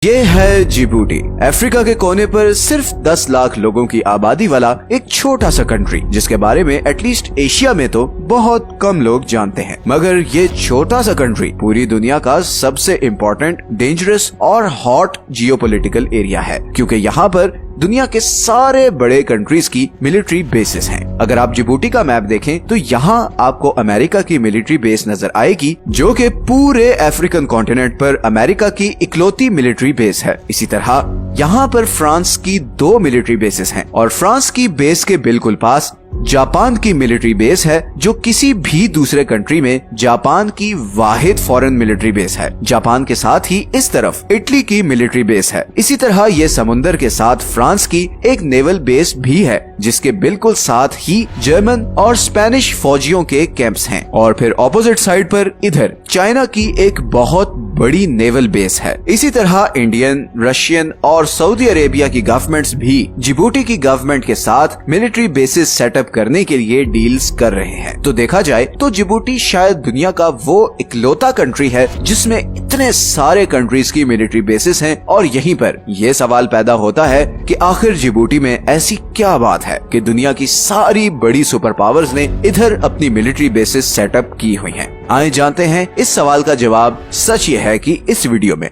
یہ ہے Djibouti. Africa के कोने पर सिर्फ 10 लाख लोगों की आबादी वाला एक छोटा सा कंट्री, जिसके बारे में एटलीस्ट एशिया में तो बहुत कम लोग जानते हैं। मगर ये छोटा सा कंट्री पूरी दुनिया का सबसे इम्पोर्टेंट, डेंजरस और हॉट जियोपॉलिटिकल एरिया है, क्योंकि यहाँ पर दुनिया के सारे बड़े कंट्रीज की मिलिट्री बेसेस हैं। अगर आप जिबूटी का मैप देखें तो यहाँ आपको अमेरिका की मिलिट्री बेस नजर आएगी, जो कि पूरे अफ्रीकन कॉन्टिनेंट पर अमेरिका की इकलौती मिलिट्री बेस है। इसी तरह यहाँ पर फ्रांस की 2 मिलिट्री बेसेस हैं और फ्रांस की बेस के बिल्कुल पास जापान की मिलिट्री बेस है, जो किसी भी दूसरे कंट्री में जापान की वाहिद फॉरेन मिलिट्री बेस है। जापान के साथ ही इस तरफ इटली की मिलिट्री बेस है। इसी तरह ये समुंदर के साथ फ्रांस की एक नेवल बेस भी है, जिसके बिल्कुल साथ ही जर्मन और स्पेनिश फौजियों के कैंप्स हैं। और फिर ऑपोजिट साइड पर इधर चाइना की एक बहुत बड़ी नेवल बेस है। इसी तरह इंडियन, रशियन और सऊदी अरेबिया की गवर्नमेंट्स भी जिबूटी की गवर्नमेंट के साथ मिलिट्री बेसिस सेटअप करने के लिए डील्स कर रहे हैं। तो देखा जाए तो जिबूटी शायद दुनिया का वो इकलौता कंट्री है जिसमें इतने सारे कंट्रीज की मिलिट्री बेसिस हैं। और यहीं पर यह सवाल पैदा होता है कि आखिर जिबूटी में ऐसी क्या बात है कि दुनिया की सारी बड़ी सुपर पावर्स ने इधर अपनी मिलिट्री बेसिस सेटअप की हुई हैं। आइए जानते हैं इस सवाल का जवाब। सच ये है कि इस वीडियो में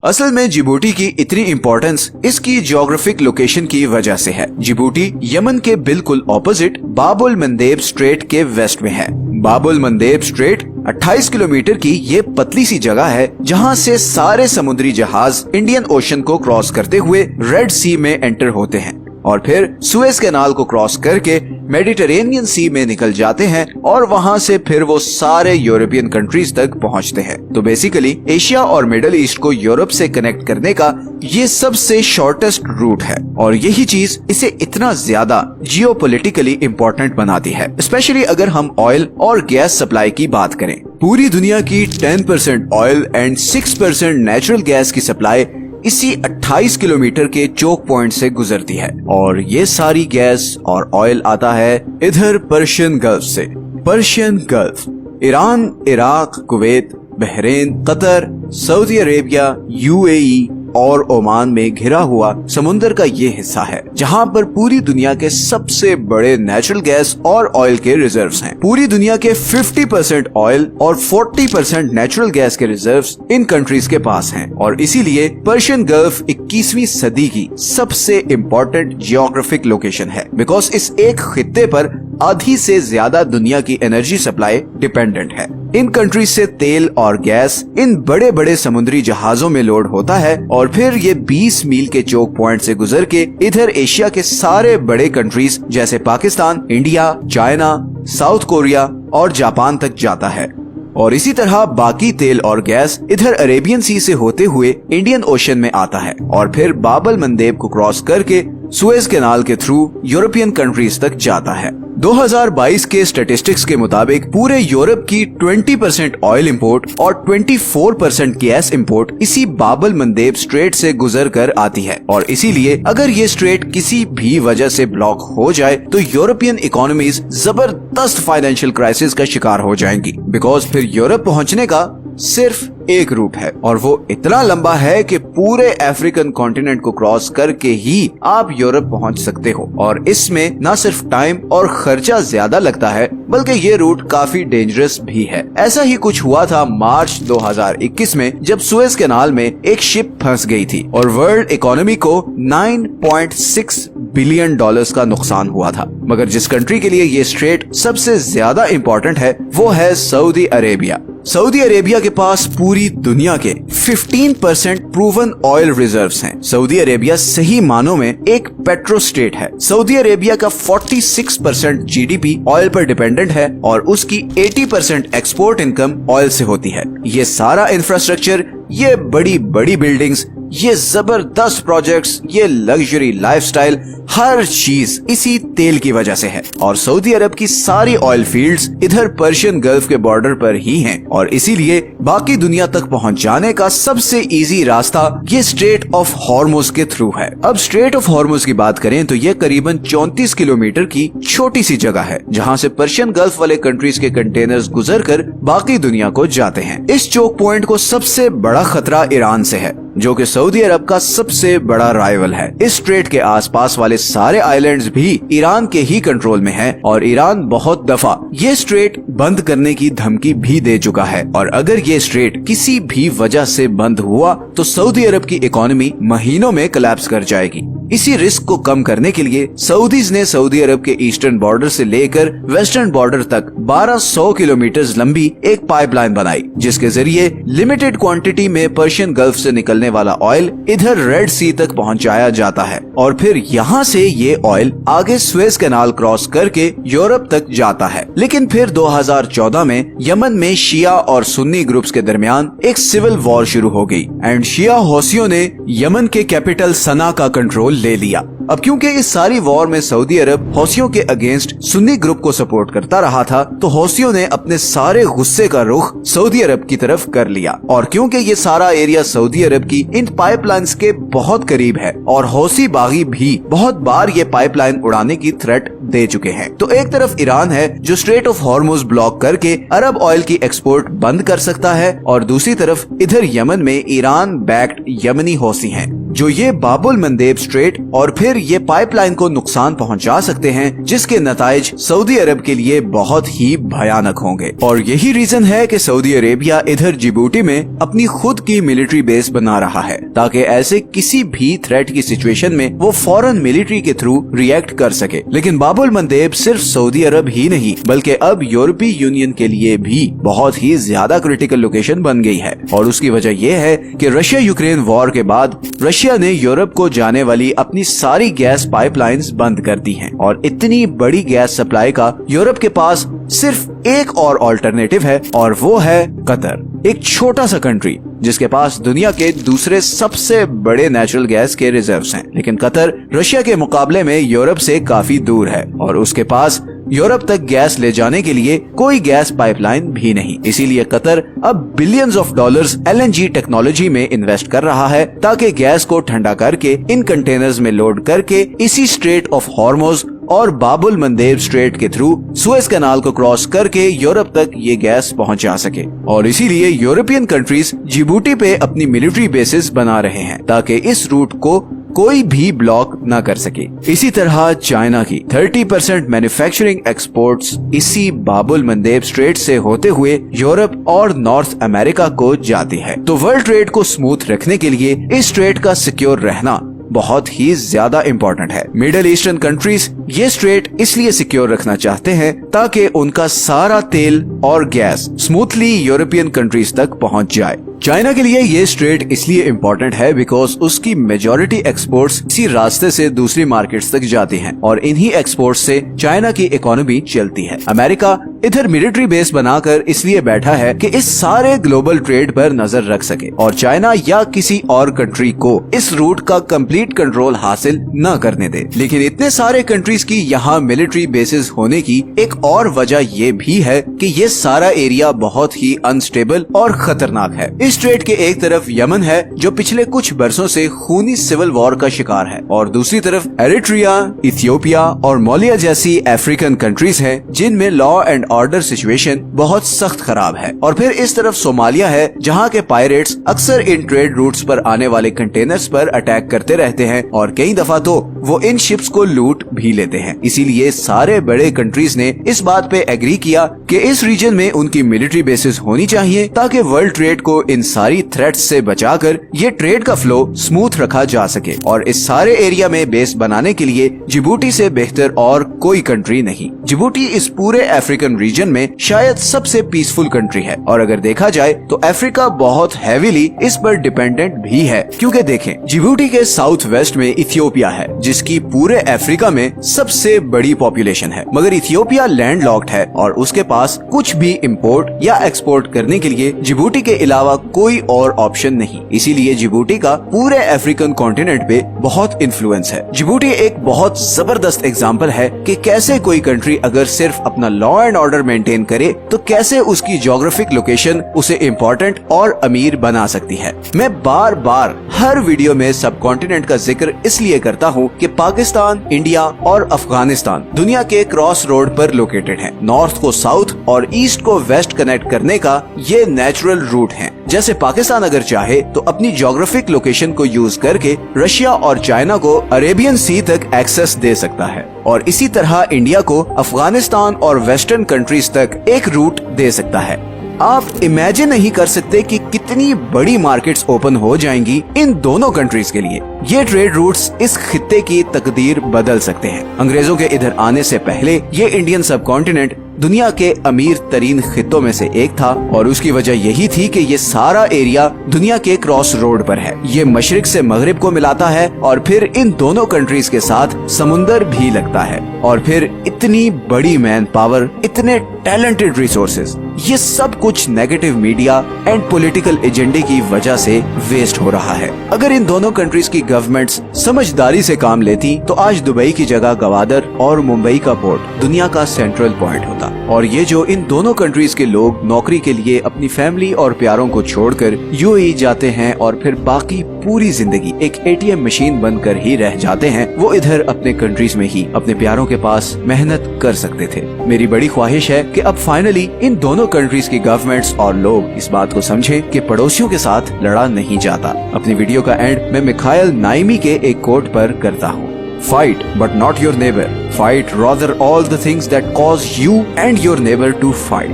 असल में जिबूटी की इतनी इम्पोर्टेंस इसकी जियोग्राफिक लोकेशन की वजह से है। जिबूटी यमन के बिल्कुल ऑपोजिट बाबुल मंदेब स्ट्रेट के वेस्ट में है। बाबुल मंदेब स्ट्रेट 28 किलोमीटर की ये पतली सी जगह है, जहां से सारे समुद्री जहाज इंडियन ओशन को क्रॉस करते हुए रेड सी में एंटर होते हैं और फिर सुएज कैनाल को क्रॉस करके मेडिटेरेनियन सी में निकल जाते हैं और वहां से फिर वो सारे यूरोपियन कंट्रीज तक पहुंचते हैं। तो बेसिकली एशिया और मिडिल ईस्ट को यूरोप से कनेक्ट करने का ये सबसे शॉर्टेस्ट रूट है और यही चीज इसे इतना ज्यादा जियोपॉलिटिकली इम्पोर्टेंट बनाती है, स्पेशली अगर हम ऑयल और गैस सप्लाई की बात करें। पूरी दुनिया की 10% ऑयल एंड 6% नेचुरल गैस की सप्लाई इसी 28 किलोमीटर के चोक पॉइंट से गुजरती है और ये सारी गैस और ऑयल आता है इधर पर्शियन गल्फ से। Persian gulf Iran, Iraq, Kuwait, Bahrain, Qatar, Saudi Arabia, UAE और ओमान में घिरा हुआ समुंदर का ये हिस्सा है, जहां पर पूरी दुनिया के सबसे बड़े नेचुरल गैस और ऑयल के रिजर्व्स हैं। पूरी दुनिया के 50% ऑयल और 40% नेचुरल गैस के रिजर्व्स इन कंट्रीज के पास हैं और इसीलिए पर्शियन गल्फ 21वीं सदी की सबसे इम्पोर्टेंट जियोग्राफिक लोकेशन है, बिकॉज इस एक खित्ते पर आधी से ज्यादा दुनिया की एनर्जी सप्लाई डिपेंडेंट है। इन कंट्रीज से तेल और गैस इन बड़े बड़े समुद्री जहाजों में लोड होता है और फिर ये 20 मील के चोक पॉइंट से गुजर के इधर एशिया के सारे बड़े कंट्रीज जैसे Pakistan, India, China, south Korea और जापान तक जाता है। और इसी तरह बाकी तेल और गैस इधर अरेबियन सी से होते हुए इंडियन ओशन में आता है और फिर बाबल मंदेब को क्रॉस करके सुएज कैनाल के थ्रू यूरोपियन कंट्रीज तक जाता है। 2022 के स्टैटिस्टिक्स के मुताबिक पूरे यूरोप की 20% ऑयल इंपोर्ट और 24% गैस इंपोर्ट इसी बाबल मंदेब स्ट्रेट से गुजर कर आती है और इसीलिए अगर ये स्ट्रेट किसी भी वजह से ब्लॉक हो जाए तो यूरोपियन इकोनॉमीज जबरदस्त फाइनेंशियल क्राइसिस का शिकार हो जाएंगी, बिकॉज फिर यूरोप पहुंचने का सिर्फ एक रूट है और वो इतना लंबा है कि पूरे अफ्रीकन कॉन्टिनेंट को क्रॉस करके ही आप यूरोप पहुंच सकते हो और इसमें न सिर्फ टाइम और खर्चा ज्यादा लगता है, बल्कि ये रूट काफी डेंजरस भी है। ऐसा ही कुछ हुआ था मार्च 2021 में, जब सुएज कैनाल में एक शिप फंस गई थी और वर्ल्ड इकोनॉमी को 9.6 बिलियन डॉलर्स का नुकसान हुआ था। मगर जिस कंट्री के लिए ये स्ट्रेट सबसे ज्यादा इम्पोर्टेंट है वो है सऊदी अरेबिया। सऊदी अरेबिया के पास पूरी दुनिया के 15% प्रूवन ऑयल रिजर्व्स हैं। सऊदी अरेबिया सही मानों में एक पेट्रो स्टेट है। सऊदी अरेबिया का 46% जीडीपी ऑयल पर डिपेंडेंट है और उसकी 80% एक्सपोर्ट इनकम ऑयल से होती है। ये सारा इंफ्रास्ट्रक्चर, ये बड़ी बड़ी बिल्डिंग्स, ये जबरदस्त प्रोजेक्ट्स, ये लग्जरी लाइफस्टाइल, हर चीज इसी तेल की वजह से है और सऊदी अरब की सारी ऑयल फील्ड्स इधर पर्शियन गल्फ के बॉर्डर पर ही हैं और इसीलिए बाकी दुनिया तक पहुंच जाने का सबसे इजी रास्ता ये स्ट्रेट ऑफ हॉर्मुज के थ्रू है। अब स्ट्रेट ऑफ हॉर्मुज की बात करें तो ये करीबन 34 किलोमीटर की छोटी सी जगह है, जहां से पर्शियन गल्फ वाले कंट्रीज के कंटेनर्स गुजर कर बाकी दुनिया को जाते हैं। इस चोक पॉइंट को सबसे बड़ा खतरा ईरान से है। जो कि सऊदी अरब का सबसे बड़ा राइवल है। इस स्ट्रेट के आसपास वाले सारे आइलैंड्स भी ईरान के ही कंट्रोल में हैं और ईरान बहुत दफा ये स्ट्रेट बंद करने की धमकी भी दे चुका है और अगर ये स्ट्रेट किसी भी वजह से बंद हुआ तो सऊदी अरब की इकोनॉमी महीनों में कोलैप्स कर जाएगी। इसी रिस्क को कम करने के लिए सऊदीज ने सऊदी अरब के ईस्टर्न बॉर्डर से लेकर वेस्टर्न बॉर्डर तक 1200 किलोमीटर लंबी एक पाइपलाइन बनाई, जिसके जरिए लिमिटेड क्वांटिटी में पर्शियन गल्फ से निकलने वाला ऑयल इधर रेड सी तक पहुंचाया जाता है और फिर यहाँ से ये ऑयल आगे स्वेज कैनाल क्रॉस करके यूरोप तक जाता है। लेकिन फिर 2014 में यमन में शिया और सुन्नी ग्रुप्स के दरमियान एक सिविल वॉर शुरू हो गई एंड शिया हौसियों ने यमन के कैपिटल सना का कंट्रोल ले लिया। अब क्योंकि इस सारी वॉर में सऊदी अरब हौसियों के अगेंस्ट सुन्नी ग्रुप को सपोर्ट करता रहा था, तो हौसियों ने अपने सारे गुस्से का रुख सऊदी अरब की तरफ कर लिया और क्योंकि ये सारा एरिया सऊदी अरब की इन पाइपलाइंस के बहुत करीब है और हौसी बागी भी बहुत बार ये पाइपलाइन उड़ाने की थ्रेट दे चुके हैं, तो एक तरफ ईरान है जो स्ट्रेट ऑफ हॉर्मुज ब्लॉक करके अरब ऑयल की एक्सपोर्ट बंद कर सकता है और दूसरी तरफ इधर यमन में ईरान बैक्ड यमनी हौसी हैं जो ये बाबुल मंदेब स्ट्रेट और फिर ये पाइपलाइन को नुकसान पहुंचा सकते हैं, जिसके नताइज सऊदी अरब के लिए बहुत ही भयानक होंगे। और यही रीजन है कि सऊदी अरेबिया इधर जिबूटी में अपनी खुद की मिलिट्री बेस बना रहा है ताकि ऐसे किसी भी थ्रेट की सिचुएशन में वो फौरन मिलिट्री के थ्रू रिएक्ट कर सके। लेकिन बाबुल मंदेब सिर्फ सऊदी अरब ही नहीं बल्कि अब यूरोपीय यूनियन के लिए भी बहुत ही ज्यादा क्रिटिकल लोकेशन बन गई है और उसकी वजह यह है कि रशिया यूक्रेन वॉर के बाद रशिया ने यूरोप को जाने वाली अपनी सारी गैस पाइपलाइंस बंद कर दी हैं और इतनी बड़ी गैस सप्लाई का यूरोप के पास सिर्फ एक और ऑल्टरनेटिव है और वो है कतर, एक छोटा सा कंट्री जिसके पास दुनिया के दूसरे सबसे बड़े नेचुरल गैस के रिजर्व्स हैं। लेकिन कतर रशिया के मुकाबले में यूरोप से काफी दूर है और उसके पास यूरोप तक गैस ले जाने के लिए कोई गैस पाइपलाइन भी नहीं। इसीलिए कतर अब billions of dollars LNG technology में इन्वेस्ट कर रहा है ताकि गैस को ठंडा करके इन कंटेनर्स में लोड करके इसी स्ट्रेट ऑफ हॉर्मुज और बाबुल मंदेब स्ट्रेट के थ्रू सुएज कैनाल को क्रॉस करके यूरोप तक ये गैस पहुंचा सके। और इसीलिए यूरोपियन कंट्रीज जिबूटी पे अपनी मिलिट्री बेसिस बना रहे हैं ताकि इस रूट को कोई भी ब्लॉक न कर सके। इसी तरह चाइना की 30% मैन्युफैक्चरिंग एक्सपोर्ट्स इसी बाबुल मंदेब स्ट्रेट से होते हुए यूरोप और नॉर्थ अमेरिका को जाती है। तो वर्ल्ड ट्रेड को स्मूथ रखने के लिए इस स्ट्रेट का सिक्योर रहना बहुत ही ज्यादा इम्पोर्टेंट है। मिडिल ईस्टर्न कंट्रीज ये स्ट्रेट इसलिए सिक्योर रखना चाहते हैं ताकि उनका सारा तेल और गैस स्मूथली यूरोपियन कंट्रीज तक पहुंच जाए। चाइना के लिए ये स्ट्रेट इसलिए इम्पोर्टेंट है बिकॉज उसकी मेजॉरिटी एक्सपोर्ट्स इसी रास्ते से दूसरी मार्केट्स तक जाती हैं और इन्हीं एक्सपोर्ट्स से चाइना की इकोनॉमी चलती है। अमेरिका इधर मिलिट्री बेस बनाकर इसलिए बैठा है कि इस सारे ग्लोबल ट्रेड पर नजर रख सके और चाइना या किसी और कंट्री को इस रूट का कंप्लीट कंट्रोल हासिल न करने दे। लेकिन इतने सारे कंट्रीज की यहाँ मिलिट्री बेसिस होने की एक और वजह ये भी है कि ये सारा एरिया बहुत ही अनस्टेबल और खतरनाक है। इस स्ट्रेट के एक तरफ यमन है जो पिछले कुछ बरसों से खूनी सिविल वॉर का शिकार है और दूसरी तरफ एरिट्रिया, इथियोपिया और मोलिया जैसी अफ्रीकन कंट्रीज हैं जिनमें लॉ एंड ऑर्डर सिचुएशन बहुत सख्त खराब है। और फिर इस तरफ सोमालिया है जहाँ के पायरेट्स अक्सर इन ट्रेड रूट्स पर आने वाले कंटेनर्स पर अटैक करते रहते हैं और कई दफा तो वो इन शिप्स को लूट भी लेते हैं। इसीलिए सारे बड़े कंट्रीज ने इस बात पे एग्री किया कि इस रीजन में उनकी मिलिट्री बेसिस होनी चाहिए ताकि वर्ल्ड ट्रेड को इन सारी थ्रेट्स से बचाकर ये ट्रेड का फ्लो स्मूथ रखा जा सके। और इस सारे एरिया में बेस बनाने के लिए जिबूटी से बेहतर और कोई कंट्री नहीं। जिबूटी इस पूरे अफ्रीकन रीजन में शायद सबसे पीसफुल कंट्री है और अगर देखा जाए तो अफ्रीका बहुत हैवीली इस पर डिपेंडेंट भी है क्योंकि देखें जिबूटी के साउथ वेस्ट में इथियोपिया है जिसकी पूरे अफ्रीका में सबसे बड़ी पॉपुलेशन है, मगर इथियोपिया लैंडलॉक्ड है और उसके पास कुछ भी इंपोर्ट या एक्सपोर्ट करने के लिए जिबूटी के अलावा कोई और ऑप्शन नहीं। इसीलिए जिबूटी का पूरे अफ्रीकन कॉन्टिनेंट पे बहुत इन्फ्लुएंस है। जिबूटी एक बहुत जबरदस्त एग्जांपल है कि कैसे कोई कंट्री अगर सिर्फ अपना लॉ एंड ऑर्डर मेंटेन करे तो कैसे उसकी ज्योग्राफिक लोकेशन उसे इम्पोर्टेंट और अमीर बना सकती है। मैं बार बार हर वीडियो में सब कॉन्टिनेंट का जिक्र इसलिए करता हूँ कि पाकिस्तान, इंडिया और अफगानिस्तान दुनिया के क्रॉस रोड पर लोकेटेड हैं। नॉर्थ को साउथ और ईस्ट को वेस्ट कनेक्ट करने का ये नेचुरल रूट है। जैसे पाकिस्तान अगर चाहे तो अपनी ज्योग्राफिक लोकेशन को यूज करके रशिया और चाइना को अरेबियन सी तक एक्सेस दे सकता है, और इसी तरह इंडिया को अफगानिस्तान और वेस्टर्न कंट्रीज तक एक रूट दे सकता है। आप इमेजिन नहीं कर सकते कि कितनी बड़ी मार्केट्स ओपन हो जाएंगी इन दोनों कंट्रीज के लिए। ये ट्रेड रूट्स इस खित्ते की तकदीर बदल सकते हैं। अंग्रेजों के इधर आने से पहले ये इंडियन सब कॉन्टिनेंट दुनिया के अमीर तरीन खित्तों में से एक था, और उसकी वजह यही थी कि ये सारा एरिया दुनिया के क्रॉस रोड पर है। ये मशरिक से मगरिब को मिलाता है, और फिर इन दोनों कंट्रीज के साथ समुंदर भी लगता है, और फिर इतनी बड़ी मैन पावर, इतने टैलेंटेड रिसोर्सेज, ये सब कुछ नेगेटिव मीडिया एंड पॉलिटिकल एजेंडे की वजह से वेस्ट हो रहा है। अगर इन दोनों कंट्रीज की गवर्नमेंट्स समझदारी से काम लेती तो आज दुबई की जगह गवादर और मुंबई का पोर्ट दुनिया का सेंट्रल पॉइंट होता, और ये जो इन दोनों कंट्रीज के लोग नौकरी के लिए अपनी फैमिली और प्यारों को छोड़कर यूएई जाते हैं और फिर बाकी पूरी जिंदगी एक एटीएम मशीन बनकर ही रह जाते हैं, वो इधर अपने कंट्रीज में ही अपने प्यारों के पास मेहनत कर सकते थे। मेरी बड़ी ख्वाहिश है कि अब फाइनली इन दोनों कंट्रीज की गवर्नमेंट्स और लोग इस बात को समझें कि पड़ोसियों के साथ लड़ा नहीं जाता। अपनी वीडियो का एंड मैं मिखाइल नाइमी के एक कोट पर करता हूँ। Fight, but not your neighbor. Fight rather all the things that cause you and your neighbor to fight.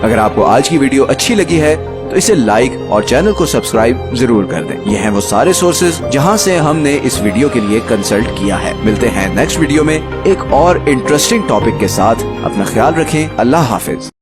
अगर आपको आज की वीडियो अच्छी लगी है तो इसे लाइक और चैनल को सब्सक्राइब जरूर कर दें। ये हैं वो सारे सोर्सेज जहां से हमने इस वीडियो के लिए कंसल्ट किया है। मिलते हैं नेक्स्ट वीडियो में एक और इंटरेस्टिंग टॉपिक के साथ। अपना ख्याल रखें। अल्लाह हाफिज।